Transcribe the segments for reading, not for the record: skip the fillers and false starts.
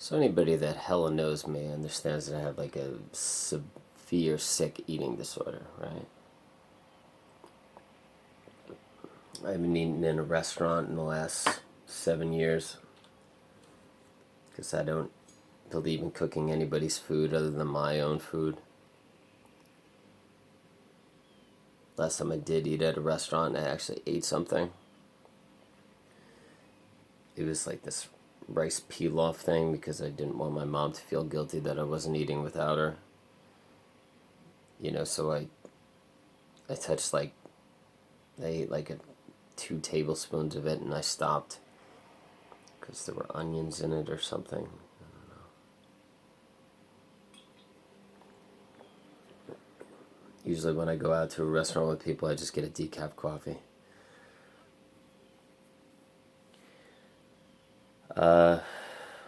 So anybody that hella knows me understands that I have like a severe sick eating disorder, right? I haven't eaten in a restaurant in the last 7 years because I don't believe in cooking anybody's food other than my own food. Last time I did eat at a restaurant, I actually ate something. It was like this rice pilaf thing because I didn't want my mom to feel guilty that I wasn't eating without her. So I touched I ate like 2 tablespoons of it and I stopped because there were onions in it or something. Usually when I go out to a restaurant with people, I just get a decaf coffee.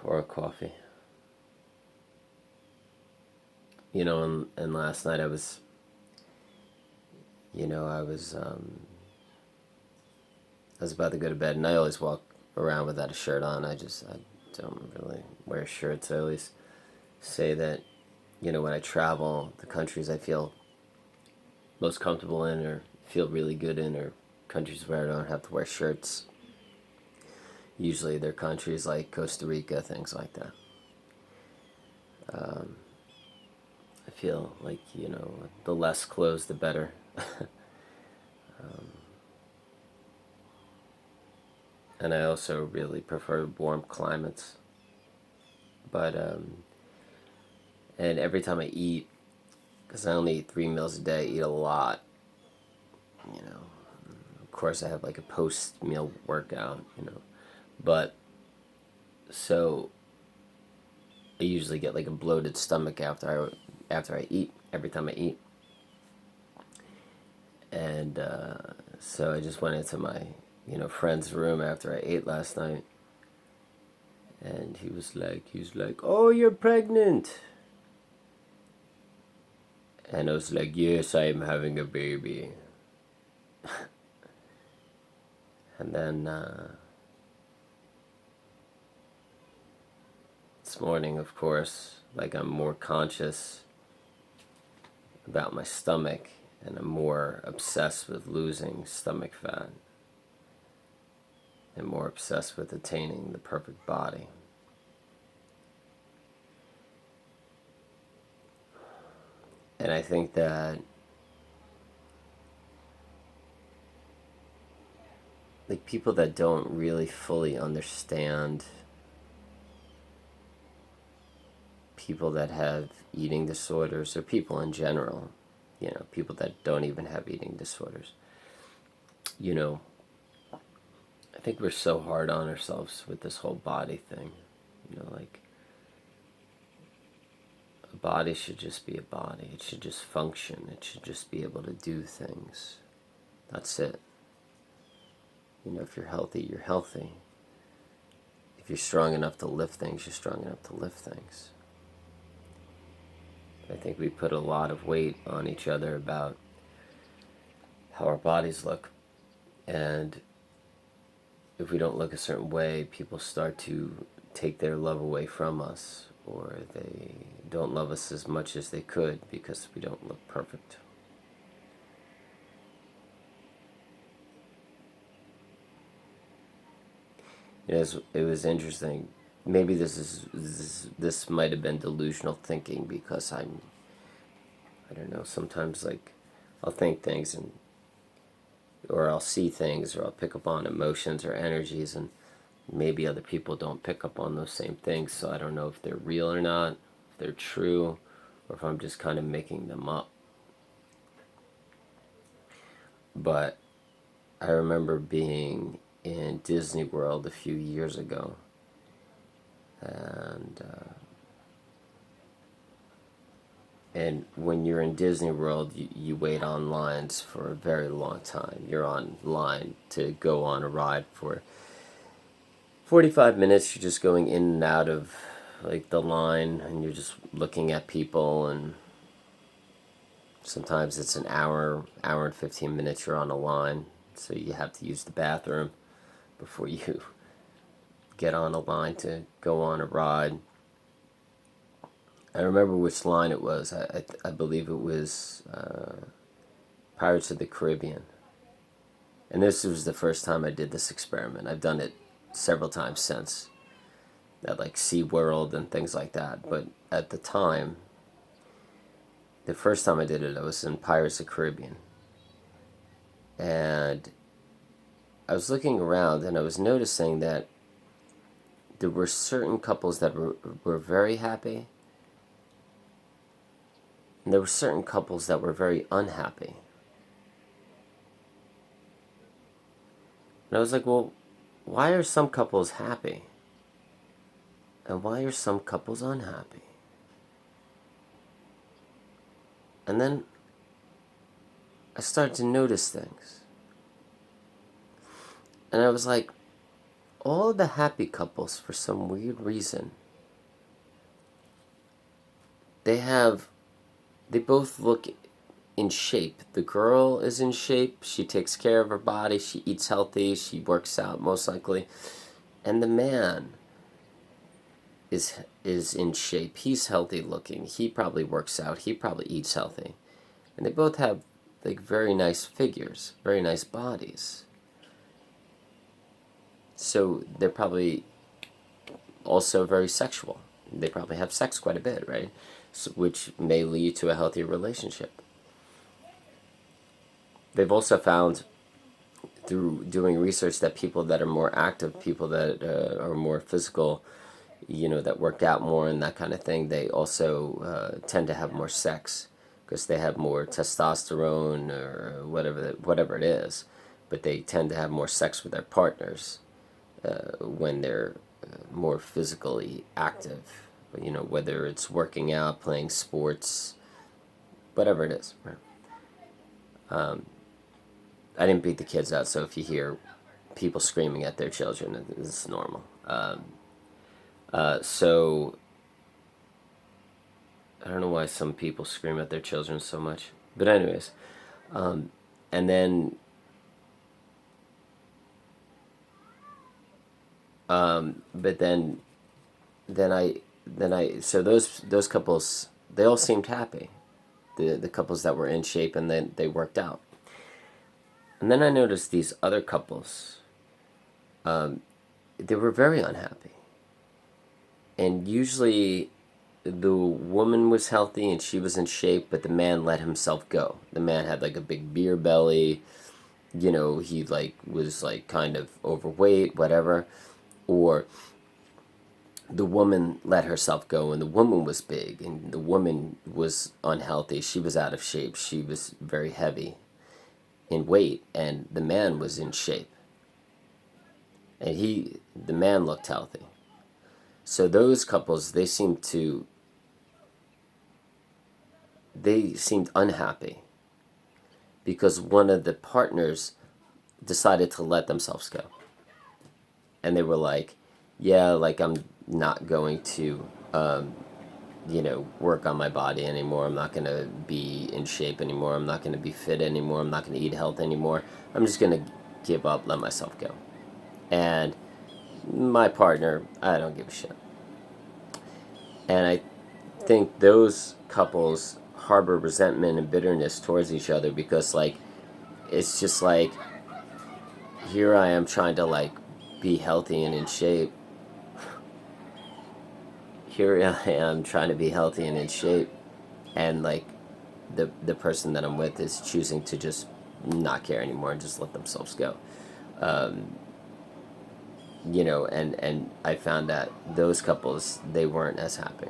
Or a coffee. And last night I was, I was about to go to bed, and I always walk around without a shirt on. I don't really wear shirts. I always say that, when I travel, the countries I feel most comfortable in or feel really good in are countries where I don't have to wear shirts. Usually they're countries like Costa Rica, things like that. I feel like, the less clothes, the better. And I also really prefer warm climates. But, and every time I eat, because I only eat 3 meals a day, I eat a lot, Of course, I have like a post-meal workout. But, so, I usually get like a bloated stomach after I eat, every time I eat. And so I just went into my, friend's room after I ate last night. And he was like, "Oh, you're pregnant." And I was like, "Yes, I am having a baby." And then this morning, of course, I'm more conscious about my stomach, and I'm more obsessed with losing stomach fat and more obsessed with attaining the perfect body. And I think that people that don't really fully understand people that have eating disorders, or people in general, people that don't even have eating disorders, I think we're so hard on ourselves with this whole body thing. A body should just be a body. It should just function. It should just be able to do things. That's it. If you're healthy, you're healthy. If you're strong enough to lift things, you're strong enough to lift things. I think we put a lot of weight on each other about how our bodies look. And if we don't look a certain way, people start to take their love away from us, or they don't love us as much as they could because we don't look perfect. It was interesting. Maybe this might have been delusional thinking because I don't know, sometimes I'll think things or I'll see things, or I'll pick up on emotions or energies, and maybe other people don't pick up on those same things, so I don't know if they're real or not, if they're true, or if I'm just kind of making them up. But I remember being in Disney World a few years ago, and when you're in Disney World, you wait on lines for a very long time. You're on line to go on a ride for 45 minutes. You're just going in and out of the line, and you're just looking at people, and sometimes it's an hour and 15 minutes you're on a line, so you have to use the bathroom before you get on a line to go on a ride. I remember which line it was. I believe it was Pirates of the Caribbean. And this was the first time I did this experiment. I've done it several times since, at like SeaWorld and things like that. But at the time, the first time I did it, I was in Pirates of the Caribbean. And I was looking around and I was noticing that there were certain couples that were very happy, and there were certain couples that were very unhappy. And I was like, well, why are some couples happy? And why are some couples unhappy? And then I started to notice things. And I was like, all the happy couples, for some weird reason, they both look in shape. The girl is in shape. She takes care of her body. She eats healthy. She works out, most likely. And the man is in shape. He's healthy looking. He probably works out. He probably eats healthy. And they both have like very nice figures, very nice bodies. So they're probably also very sexual. They probably have sex quite a bit, right? So, which may lead to a healthier relationship. They've also found through doing research that people that are more active, people that are more physical, that work out more and that kind of thing, they also tend to have more sex because they have more testosterone or whatever it is. But they tend to have more sex with their partners when they're more physically active. Whether it's working out, playing sports, whatever it is. I didn't beat the kids out, so if you hear people screaming at their children, it's normal. So I don't know why some people scream at their children so much, but anyways, and then but then so those couples, they all seemed happy, the couples that were in shape and then they worked out. And then I noticed these other couples, they were very unhappy. And usually the woman was healthy and she was in shape, but the man let himself go. The man had like a big beer belly, he like was like kind of overweight, whatever. Or the woman let herself go and the woman was big and the woman was unhealthy. She was out of shape. She was very heavy in weight, and the man was in shape. And the man looked healthy. So those couples, they seemed unhappy because one of the partners decided to let themselves go. And they were like, yeah, like I'm not going to work on my body anymore. I'm not going to be in shape anymore. I'm not going to be fit anymore. I'm not going to eat health anymore. I'm just going to give up, let myself go. And my partner, I don't give a shit. And I think those couples harbor resentment and bitterness towards each other because, like, it's just like, here I am trying to, like, be healthy and in shape. Here I am trying to be healthy and in shape, and like the person that I'm with is choosing to just not care anymore and just let themselves go. And I found that those couples, they weren't as happy.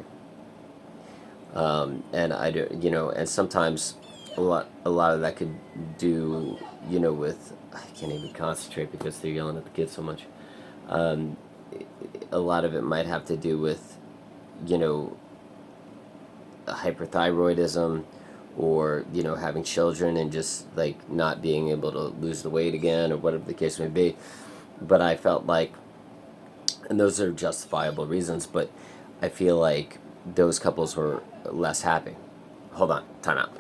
And I do, and sometimes a lot of that could do, with, I can't even concentrate because they're yelling at the kids so much. A lot of it might have to do with hyperthyroidism, or having children and just like not being able to lose the weight again, or whatever the case may be. But I felt like, and those are justifiable reasons, but I feel like those couples were less happy. Hold on, time out.